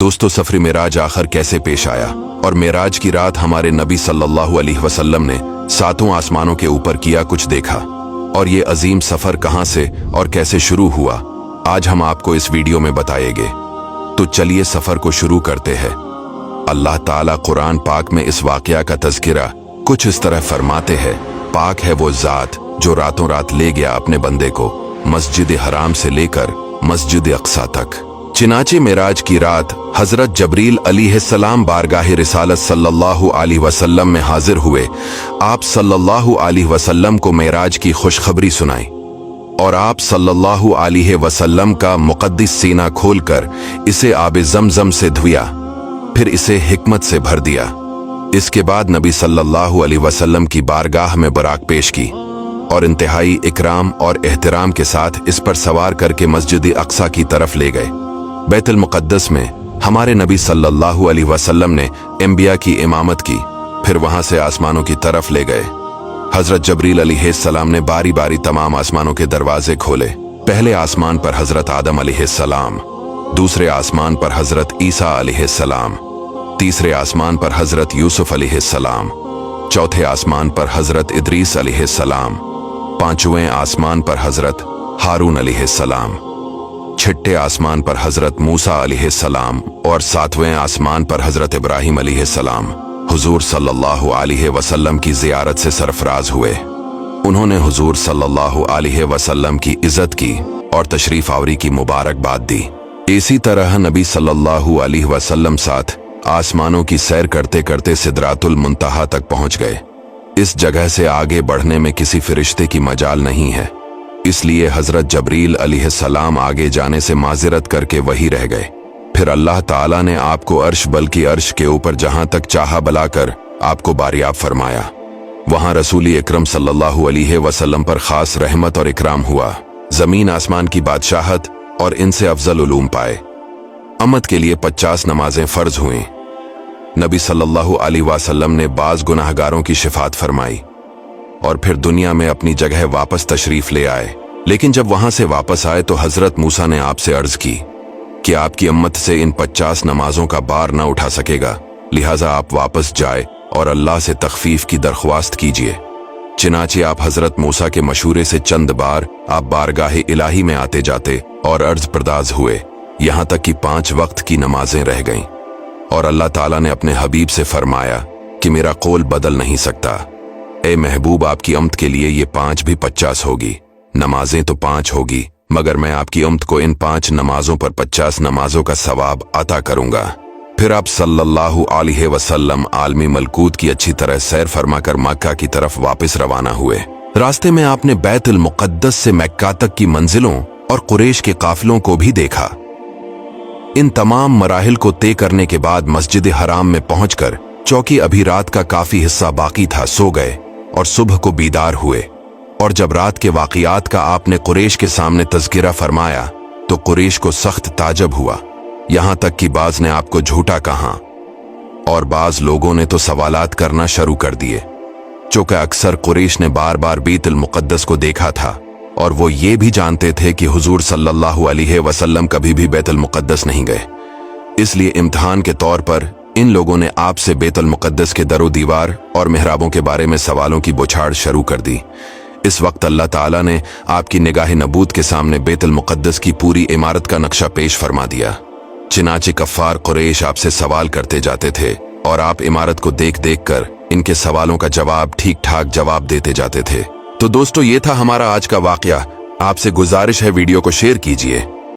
दोस्तों, सफर मेराज आखिर कैसे पेश आया और मेराज की रात हमारे नबी सल्लल्लाहु अलैहि वसल्लम ने सातों आसमानों के ऊपर किया कुछ देखा, और ये अजीम सफर कहां से और कैसे शुरू हुआ, आज हम आपको इस वीडियो में बताएंगे। तो चलिए सफर को शुरू करते हैं। अल्लाह ताला कुरान पाक में इस वाकया का तज़किरा कुछ इस तरह फरमाते हैं, पाक है वो ज़ात जो रातों रात ले गया अपने बंदे को मस्जिद हराम से लेकर मस्जिद अक्सा तक। चिनाचे मेराज की रात हजरत जबरील अलैहिस्सलाम बारगाह रिसालत सल्लल्लाहु अलैहि वसल्लम में हाजिर हुए। आप सल्लल्लाहु अलैहि वसल्लम को मेराज की खुशखबरी सुनाई और आप सल्लल्लाहु अलैहि वसल्लम का मुक़द्दस सीना खोलकर इसे आब ज़मज़म से धुया, फिर इसे हिकमत से भर दिया। इसके बाद नबी सल्लल्लाहु अलैहि वसल्लम की बारगाह में बराक पेश की और इंतहाई इकराम और एहतराम के साथ इस पर सवार करके मस्जिद अक्सा की तरफ ले गए। बैतुल मुक़द्दस में हमारे नबी सल्लल्लाहु अलैहि वसल्लम ने अंबिया की इमामत की, फिर वहां से आसमानों की तरफ ले गए। हजरत जबरील अलैहिस्सलाम ने बारी बारी तमाम आसमानों के दरवाजे खोले। पहले आसमान पर हजरत आदम अलैहिस्सलाम, दूसरे आसमान पर हजरत ईसा अलैहिस्सलाम, तीसरे आसमान पर हजरत यूसुफ अलैहिस्सलाम, चौथे आसमान पर हजरत इदरीस अलैहिस्सलाम, पांचवें आसमान पर हजरत हारून अलैहिस्सलाम, छठे आसमान पर हजरत मूसा अलैहिस्सलाम और सातवें आसमान पर हजरत इब्राहिम अलैहिस्सलाम हुजूर सल्लल्लाहु अलैहि वसल्लम की जियारत से सरफराज हुए। उन्होंने हुजूर सल्लल्लाहु अलैहि वसल्लम की इज्जत की और तशरीफ आवरी की मुबारकबाद दी। इसी तरह नबी सल्लल्लाहु अलैहि वसल्लम साथ आसमानों की सैर करते करते सिदरातुल मुंतहा तक पहुंच गए। इस जगह से आगे बढ़ने में किसी फरिश्ते की मजाल नहीं है, इसलिए हजरत जबरील अलैहिस्सलाम आगे जाने से माजिरत करके वही रह गए। फिर अल्लाह ताला ने आपको अर्श बल्कि अर्श के ऊपर जहां तक चाहा बुलाकर आपको बारियाब फरमाया। वहां रसूल अकरम सल्लल्लाहु अलैहि वसल्लम पर खास रहमत और इकराम हुआ। जमीन आसमान की बादशाहत और इनसे अफजल उलूम पाए। अम्मत के लिए 50 नमाजें फर्ज हुई। नबी सल्लल्लाहु अलैहि वसल्लम ने बाज गुनाहगारों की शिफात फरमाई और फिर दुनिया में अपनी जगह वापस तशरीफ ले आए। लेकिन जब वहां से वापस आए तो हजरत मूसा ने आपसे अर्ज की कि आपकी अम्मत से इन 50 नमाजों का बार न उठा सकेगा, लिहाजा आप वापस जाए और अल्लाह से तखफीफ की दरख्वास्त कीजिए। चिनाचे आप हजरत मूसा के मशूरे से चंद बार आप बारगाह इलाही में आते जाते और अर्ज परदाज हुए, यहां तक कि 5 वक्त की नमाजें रह गईं और अल्लाह ताला ने अपने हबीब से फरमाया कि मेरा कौल बदल नहीं सकता। ए महबूब, आपकी अम्त के लिए ये 5 भी 50 होगी। नमाजें तो 5 होगी, मगर मैं आपकी अम्त को इन 5 नमाजों पर 50 नमाजों का सवाब अता करूंगा। फिर आप सल्लल्लाहु अलैहि वसल्लम आलमी मलकूत की अच्छी तरह सैर फरमाकर मक्का की तरफ वापस रवाना हुए। रास्ते में आपने बैतुल मुक़द्दस से मक्का तक की मंजिलों और कुरैश के काफिलों को भी देखा। इन तमाम मराहिल को तय करने के बाद मस्जिद हराम में पहुंचकर चौकी अभी रात का काफी हिस्सा बाकी था, सो गए और सुबह को बीदार हुए। और जब रात के वाक़ियात का आपने कुरैश के सामने तज़किरा फरमाया तो कुरैश को सख्त ताजब हुआ, यहां तक कि बाज ने आपको झूठा कहा और बाज लोगों ने तो सवालात करना शुरू कर दिए। चूंकि अक्सर कुरैश ने बार बार बैतुल मुक़द्दस को देखा था और वो ये भी जानते थे कि हुजूर सल्लल्लाहु अलैहि वसल्लम कभी भी बैतुल मुक़द्दस नहीं गए, इसलिए इम्तिहान के तौर पर इन लोगों ने आपसे बैतुल मुक़द्दस के दरो दीवार और मेहराबों के बारे में सवालों की बौछार शुरू कर दी। इस वक्त अल्लाह ताला ने आपकी निगाह नबूत के सामने बैतुल मुक़द्दस की पूरी इमारत का नक्शा पेश फरमा दिया। चिनाचे कफ़ार कुरैश आपसे सवाल करते जाते थे और आप इमारत को देख देख कर इनके सवालों का जवाब ठीक ठाक जवाब देते जाते थे। तो दोस्तों, ये था हमारा आज का वाकया। आपसे गुजारिश है वीडियो को शेयर कीजिए।